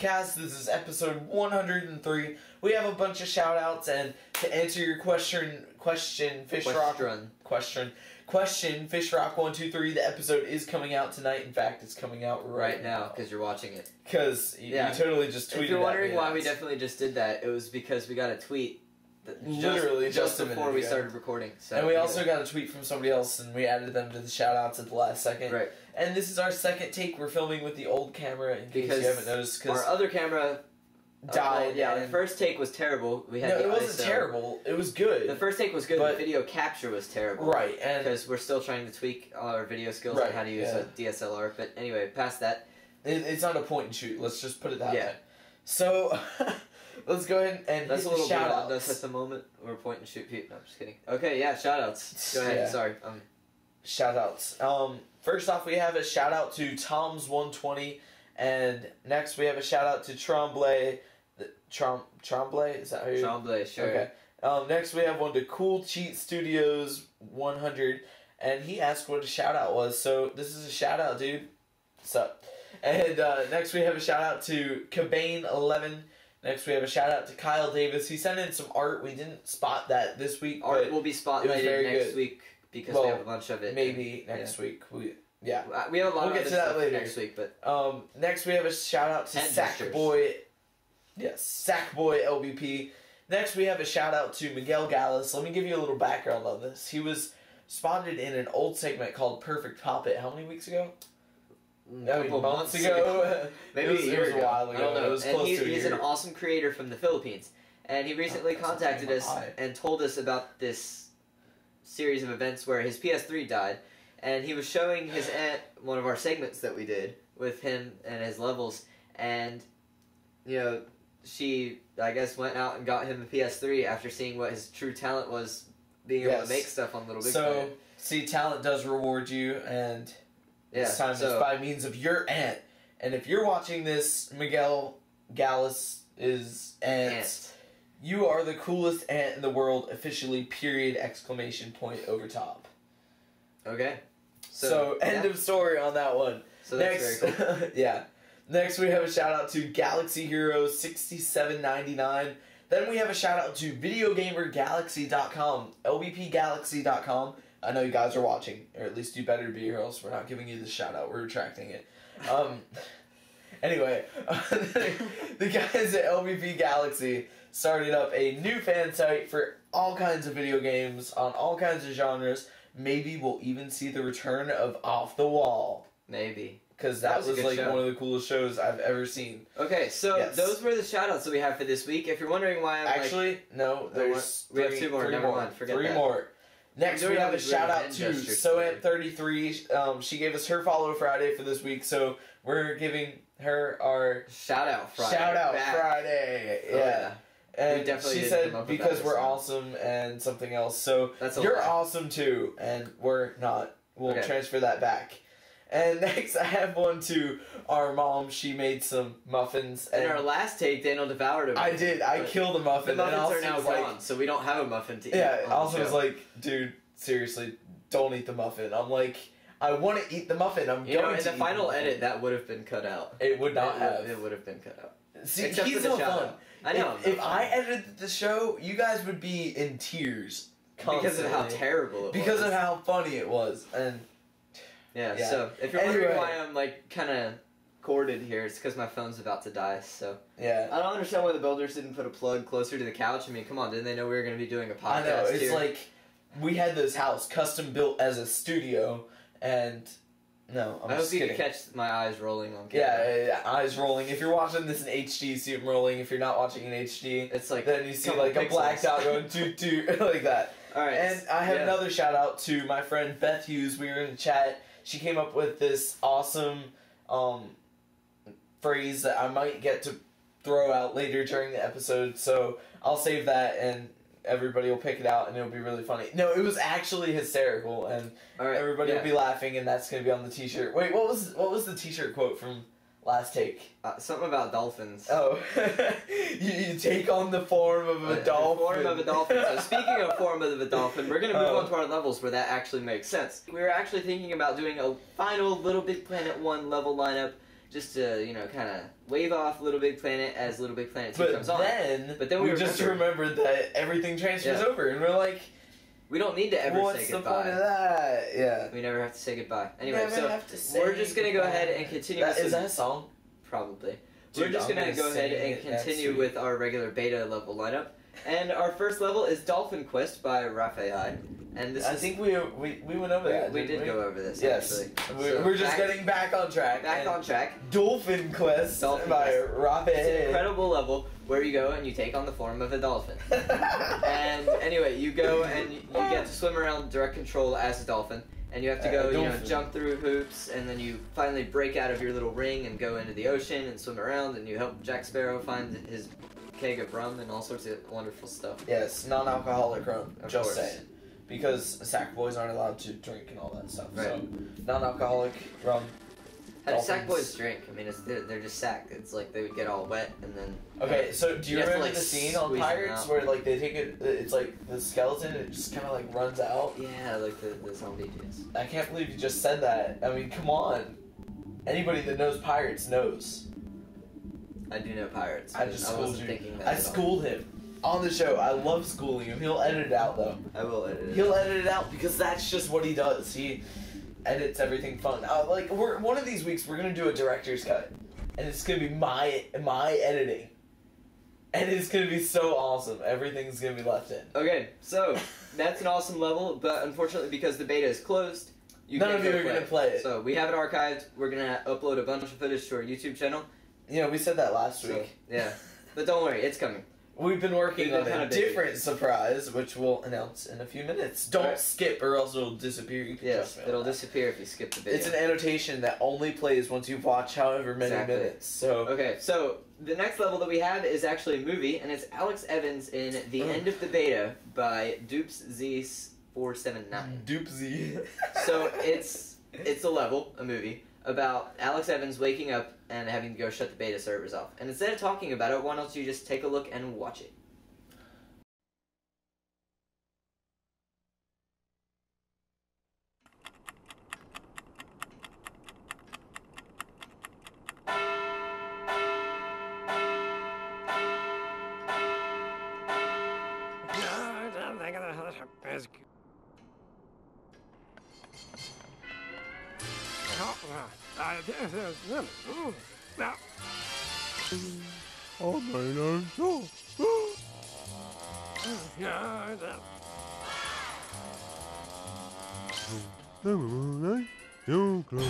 LittleBigPodcast. This is episode 103. We have a bunch of shout-outs, and to answer your question, Fishrock123, the episode is coming out tonight. In fact, it's coming out right now. Because you're watching it. Because you totally just tweeted. If you're wondering why we definitely just did that, it was because we got a tweet literally just before we started recording. So, and we also got a tweet from somebody else, and we added them to the shout-outs at the last second. Right. And this is our second take. We're filming with the old camera, in case you haven't noticed. Our other camera died. The first take was terrible. It wasn't terrible. It was good. The first take was good, but the video capture was terrible. Right. Because we're still trying to tweak our video skills and how to use a DSLR. But anyway, past that. It's not a point and shoot. Let's just put it that way. So... let's go ahead and that's a little shout-outs. That's at the moment. Or point and shoot. No, I'm just kidding. Okay, shout-outs. Go ahead. Yeah. Sorry. Shout-outs. First off, we have a shout-out to Tom's120. And next, we have a shout-out to Tremblay. Tremblay? Is that how you... Tremblay, sure. Okay. Next, we have one to Cool Cheat Studios 100. And he asked what a shout-out was. So, this is a shout-out, dude. What's up? And next, we have a shout-out to Cabane11. Next, we have a shout-out to Kyle Davis. He sent in some art. We didn't spot that this week. Art will be spotlighted next week because we have a bunch of it. Maybe next week. We have a lot we'll get to that later next week. But next, we have a shout-out to Sackboy. Yes, Sackboy LBP. Next, we have a shout-out to Miguel Gallus. Let me give you a little background on this. He was spotted in an old segment called Perfect Poppet. How many weeks ago? Months ago. Maybe it was a while ago. I don't know. It was close to a year. He's an awesome creator from the Philippines. And he recently contacted us and told us about this series of events where his PS3 died. And he was showing his aunt one of our segments that we did with him and his levels. And, she, I guess, went out and got him a PS3 after seeing what his true talent was, being able to make stuff on LittleBigPodcast. So, see, talent does reward you, and... this time it's by means of your aunt. And if you're watching this, Miguel Gallus' aunt, you are the coolest aunt in the world, officially, period, ! Over top. Okay. So end of story on that one. So that's very cool. Next, we have a shout-out to Galaxy Hero 6799. Then we have a shout-out to VideoGamerGalaxy.com, LBPGalaxy.com. I know you guys are watching, or at least you better be, or else we're not giving you the shout-out. We're retracting it. Anyway, the guys at LBP Galaxy started up a new fan site for all kinds of video games on all kinds of genres. Maybe we'll even see the return of Off the Wall. Maybe. Because that was like one of the coolest shows I've ever seen. Okay, so those were the shout-outs that we have for this week. If you're wondering why I'm no, we have two more. Never mind. Forget that. Three more. Next, we have a shout-out to SoAmp33. She gave us her Follow Friday for this week, so we're giving her our... Shout-out Friday. Shout-out Friday. Yeah. And she said, because we're awesome and something else. So, you're awesome too, and we're not. We'll transfer that back. And next, I have one to our mom. She made some muffins. In our last take, Daniel devoured a muffin. I did. I killed a muffin. The muffins are now gone, so we don't have a muffin to eat. Yeah, Alison was like, dude, seriously, don't eat the muffin. I'm like, I want to eat the muffin. I'm going to in the final edit, that would have been cut out. It would not have. It would have been cut out. See, he's no fun. I know. If I edited the show, you guys would be in tears. Because of how terrible it was. Because of how funny it was. And... Yeah, so if you're wondering why I'm like kind of corded here, it's because my phone's about to die. So I don't understand why the builders didn't put a plug closer to the couch. I mean, come on, didn't they know we were going to be doing a podcast? I know, it's like we had this house custom built as a studio, and I hope you can catch my eyes rolling on camera. Yeah, eyes rolling. If you're watching this in HD, you see them rolling. If you're not watching in HD, it's like then you see like a blacked out going toot toot like that. All right, and I have another shout out to my friend Beth Hughes. We were in the chat. She came up with this awesome phrase that I might get to throw out later during the episode, so I'll save that and everybody will pick it out and it'll be really funny. No, it was actually hysterical and everybody will be laughing, and that's going to be on the t-shirt. Wait, what was the t-shirt quote from last take? Something about dolphins. Oh. you take on the form of a dolphin. Form of a dolphin. So speaking of form of a dolphin, we're going to move on to our levels where that actually makes sense. We were actually thinking about doing a final Little Big Planet 1 level lineup just to, kind of wave off Little Big Planet as Little Big Planet 2 comes on. But then we just remembered that everything transfers over, and we're like, we don't need to ever say goodbye. What's the point of that? Yeah. We never have to say goodbye. Anyway, we're just going to go ahead and continue with... Is that a song? Probably. Dude, we're just going to go ahead and continue with our regular beta level lineup. And our first level is Dolphin Quest by Raphael. And this I think we went over that. We did go over this, yes. actually. We're just getting back on track. Back on track. Dolphin Quest by Raphael. It's an incredible level where you go and you take on the form of a dolphin. And anyway, you go and you get to swim around direct control as a dolphin. And you have to go, jump through hoops, and then you finally break out of your little ring and go into the ocean and swim around, and you help Jack Sparrow find his keg of rum and all sorts of wonderful stuff. Yes, non-alcoholic rum, just saying. Because sack boys aren't allowed to drink and all that stuff. Right. So, non-alcoholic rum. How do sack boys drink? I mean, they're just sack. It's like they would get all wet and then... Okay, so do you remember the scene on Pirates where like they take it, it's like the skeleton, it just kind of like runs out? Yeah, like the zombie dudes. I can't believe you just said that. I mean, come on. Anybody that knows Pirates knows. I do know Pirates. I just schooled you. That I schooled him on the show. I love schooling him. He'll edit it out though. I will edit it. He'll edit it out because that's just what he does. He edits everything fun. Like one of these weeks we're gonna do a director's cut, and it's gonna be my editing, and it's gonna be so awesome. Everything's gonna be left in. Okay, so that's an awesome level, but unfortunately because the beta is closed, none of you are gonna play it. So we have it archived. We're gonna upload a bunch of footage to our YouTube channel. Yeah, we said that last week. Yeah, but don't worry, it's coming. We've been working on a different surprise, which we'll announce in a few minutes. Don't skip, or else it'll disappear. Yes, it'll disappear if you skip the video. It's an annotation that only plays once you watch however many minutes. So okay, so the next level that we have is actually a movie, and it's Alex Evans in The End of the Beta by DoopsZ479. Doopsy. So it's a level, a movie, about Alex Evans waking up and having to go shut the beta servers off. And instead of talking about it, why don't you just take a look and watch it? Oh my God! So close.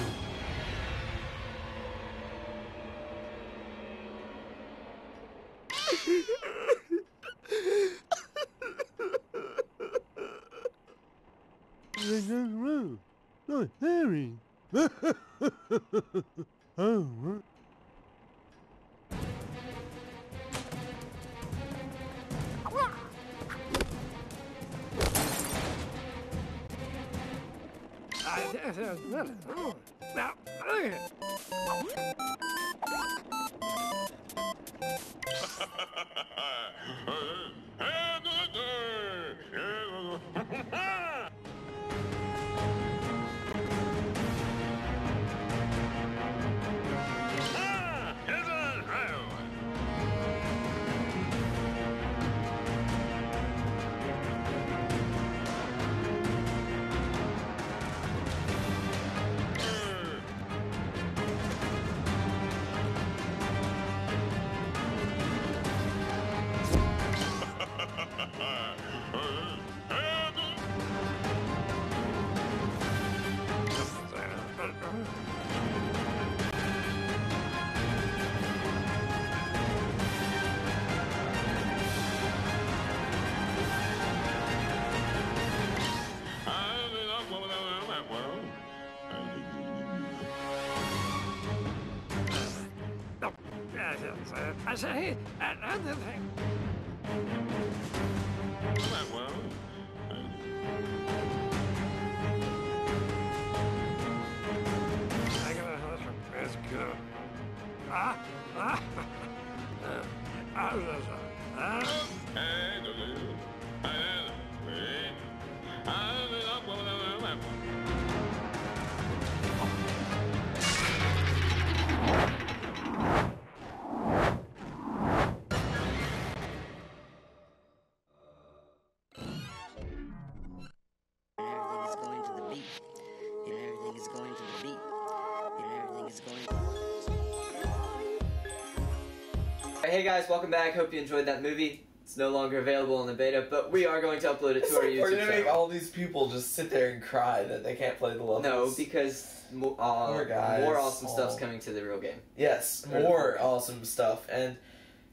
Oh, Harry. Oh, what? I say another thing. Let's go. hey guys, welcome back. Hope you enjoyed that movie. It's no longer available in the beta, but we are going to upload it to our We're YouTube gonna make channel. all these people just sit there and cry that they can't play the levels. No, because more awesome stuff's coming to the real game. Yes, more awesome stuff. And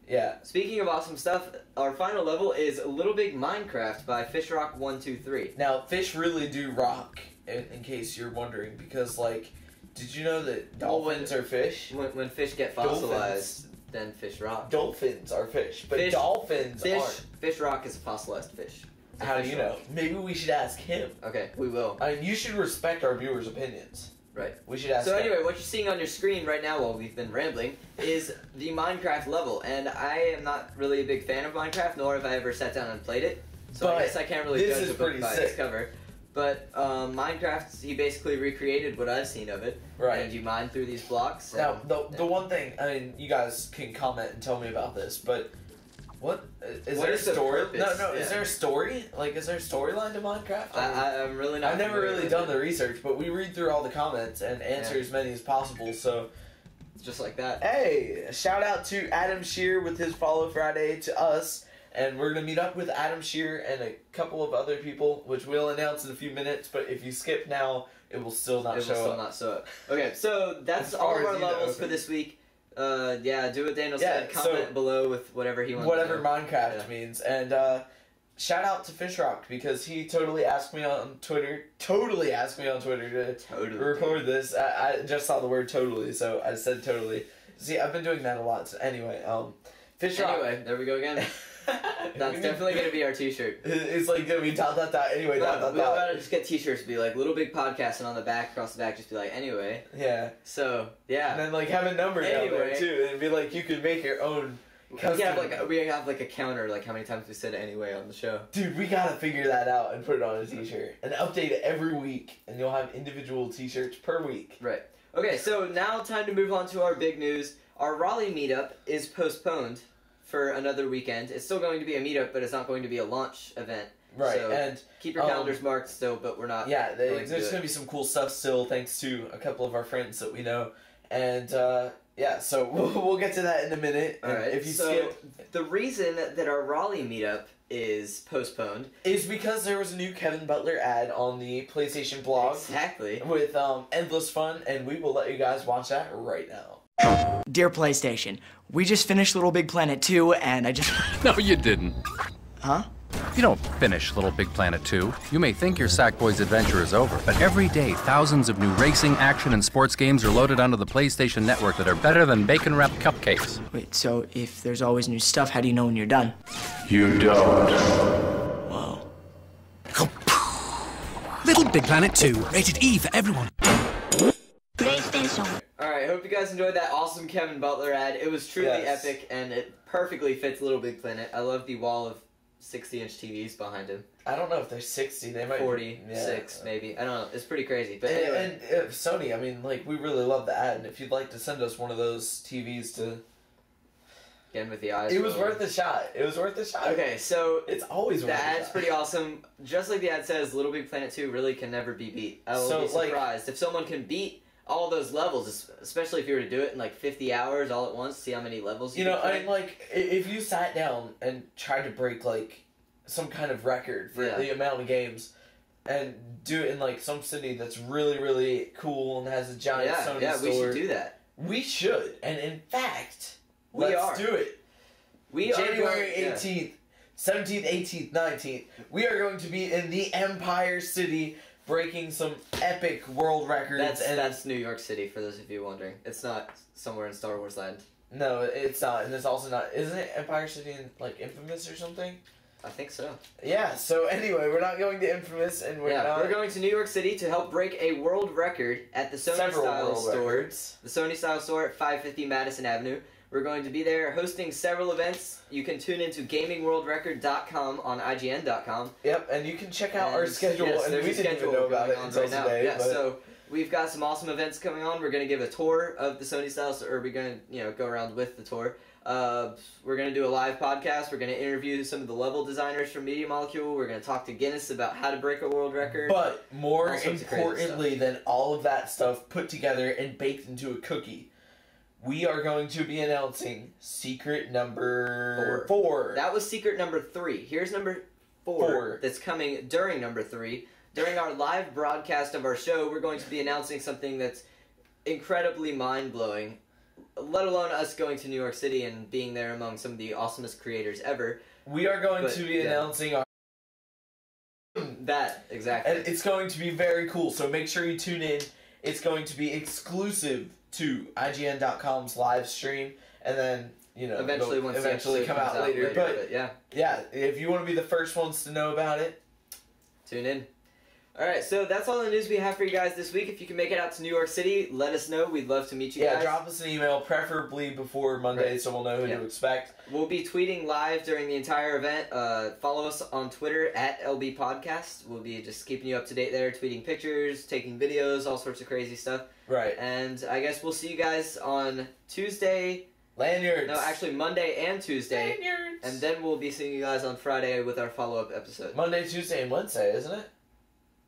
yeah. Speaking of awesome stuff, our final level is Little Big Minecraft by FishRock123. Now, fish really do rock, in case you're wondering, because, like, did you know that dolphins are fish? When fish get fossilized, then fish rock. Dolphins are fish, but dolphins aren't. Fish rock is a fossilized fish. How do you know? Maybe we should ask him. Okay, we will. I mean, you should respect our viewers' opinions. Right. We should ask So him. anyway, what you're seeing on your screen right now while we've been rambling is the Minecraft level, and I am not really a big fan of Minecraft, nor have I ever sat down and played it, so But I guess I can't really this judge is a book pretty by sick. its cover. But Minecraft, he basically recreated what I've seen of it, Right. and you mine through these blocks. Now, and- the one thing, I mean, you guys can comment and tell me about this, but what is What there is a the story? purpose? No, Yeah. is there a story? Like, is there a storyline to Minecraft? I mean, I'm really not. I've never familiar really with done it. the research, but we read through all the comments and answer as many as possible. So, Just like that. hey, shout out to Adam Shear with his Follow Friday to us, and we're gonna meet up with Adam Shear and a couple of other people, which we'll announce in a few minutes. But if you skip now, it will still not It will show still up. not show up. Okay, so that's As all far of our as you know. levels for this week. Yeah, do what Daniel Yeah, said. Comment so- below with whatever he wants. Whatever to know. Minecraft Yeah. means, and shout out to Fishrock because he totally asked me on Twitter. Totally asked me on Twitter to Totally. record this. I just saw the word totally, so I said totally. See, I've been doing that a lot. So anyway, Fishrock. Anyway, there we go again. That's definitely gonna be our T-shirt. It's like gonna be dot dot dot. Anyway, dot dot We gotta dot. just get T-shirts, be like Little Big Podcast, and on the back, across the back, just be like anyway. Yeah. So yeah, And then like have a number down there Anyway. too, and be like you could make your own. we Custom. have like a counter, like how many times we said anyway on the show. Dude, we gotta figure that out and put it on a T-shirt and update it every week, and you'll have individual T-shirts per week. Right. Okay, so now time to move on to our big news. Our Raleigh meetup is postponed for another weekend. It's still going to be a meetup, but it's not going to be a launch event. Right, So and keep your calendars marked still, but we're not. yeah, going to do there's it. gonna be some cool stuff still, thanks to a couple of our friends that we know, and yeah, so we'll get to that in a minute. All And right. if you so skip, the reason that our Raleigh meetup is postponed is because there was a new Kevin Butler ad on the PlayStation blog exactly. with endless fun, and we will let you guys watch that right now. Dear PlayStation, we just finished Little Big Planet 2, and I just... No, you didn't. Huh? You don't finish Little Big Planet 2. You may think your Sackboy's adventure is over, but every day, thousands of new racing, action, and sports games are loaded onto the PlayStation Network that are better than bacon-wrapped cupcakes. Wait, so if there's always new stuff, how do you know when you're done? You don't. Whoa. Little Big Planet 2, rated E for everyone. Alright, hope you guys enjoyed that awesome Kevin Butler ad. It was truly Yes. epic, and it perfectly fits Little Big Planet. I love the wall of 60-inch TVs behind him. I don't know if they're 60. They might 46, maybe. I don't know. It's pretty crazy. But And, anyway. and Sony, I mean, like we really love the ad, and if you'd like to send us one of those TVs to, Again with the eyes. it was rolling. worth a shot. It was worth a shot. Okay, so It's always the worth a ad's shot. pretty awesome. Just like the ad says, Little Big Planet 2 really can never be beat. I will So, be like- surprised if someone can beat all those levels, especially if you were to do it in like 50 hours all at once, see how many levels you You know, can I play. mean, like if you sat down and tried to break like some kind of record for Yeah. the amount of games, and do it in like some city that's really really cool and has a giant Sony yeah, store, we should do that. We should, and in fact, We let's are. do it. We January are going, 18th, 17th, 18th, 19th. We are going to be in the Empire City breaking some epic world records. That's New York City for those of you wondering. It's not somewhere in Star Wars land. No, it's not, and it's also not. Isn't it Empire City in like Infamous or something? I think so. Yeah. So anyway, we're not going to Infamous, and we're not. We're going to New York City to help break a world record at the Sony several Style world store. records. The Sony Style store at 550 Madison Avenue. We're going to be there hosting several events. You can tune into gamingworldrecord.com on IGN.com. Yep, and you can check out our And, schedule, yes, and there's we a didn't even schedule know about going it on until right now. today. Yeah, but so we've got some awesome events coming on. We're going to give a tour of the Sony Style store, or we're going to go around with the tour. We're going to do a live podcast. We're going to interview some of the level designers from Media Molecule. We're going to talk to Guinness about how to break a world record. But more All sorts of crazy importantly than all of that stuff put together and baked into a cookie, we are going to be announcing secret number 4. That was secret number 3. Here's number 4 that's coming during number 3. During our live broadcast of our show, we're going to be announcing something that's incredibly mind-blowing, let alone us going to New York City and being there among some of the awesomest creators ever. We are going to be announcing our... That, exactly. And it's going to be very cool, so make sure you tune in. It's going to be exclusive to IGN.com's live stream, and then, eventually come out later. But yeah, if you want to be the first ones to know about it, tune in. Alright, so that's all the news we have for you guys this week. If you can make it out to New York City, let us know. We'd love to meet you guys. Yeah, drop us an email, preferably before Monday, so we'll know who to expect. We'll be tweeting live during the entire event. Follow us on Twitter at LBPodcast. We'll be just keeping you up to date there, tweeting pictures, taking videos, all sorts of crazy stuff. Right. And I guess we'll see you guys on Tuesday. Lanyards. No, actually Monday and Tuesday. Lanyards. And then we'll be seeing you guys on Friday with our follow-up episode. Monday, Tuesday, and Wednesday, isn't it?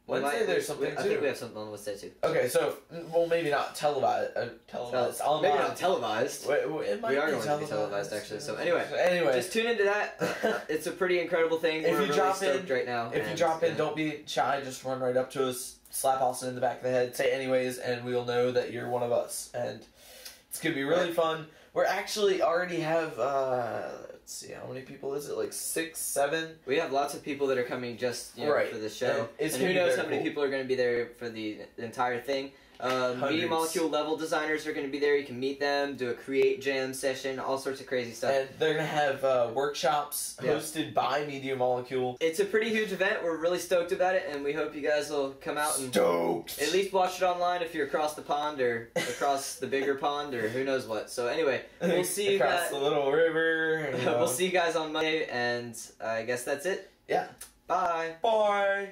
Wednesday, there's something too. I think we have something on Wednesday too. Okay, so, well, maybe not televised. Maybe not televised. It might we are be going to be televised, actually. So anyway, just tune into that. It's a pretty incredible thing. We're really stoked right now. If you drop in, don't be shy. Just run right up to us, slap Austin in the back of the head, say anyways, and we'll know that you're one of us. And it's going to be really fun. We're actually already have, let's see, how many people is it? Like 6, 7? We have lots of people that are coming just for the show. And who knows how many people are going to be there for the entire thing. Media Molecule level designers are going to be there. You can meet them, do a create jam session, all sorts of crazy stuff. And they're going to have workshops hosted by Media Molecule. It's a pretty huge event. We're really stoked about it, and we hope you guys will come out and at least watch it online if you're across the pond or across the bigger pond or who knows what. So anyway, we'll see you guys. Across the little river. We'll see you guys on Monday, and I guess that's it. Yeah. Bye. Bye.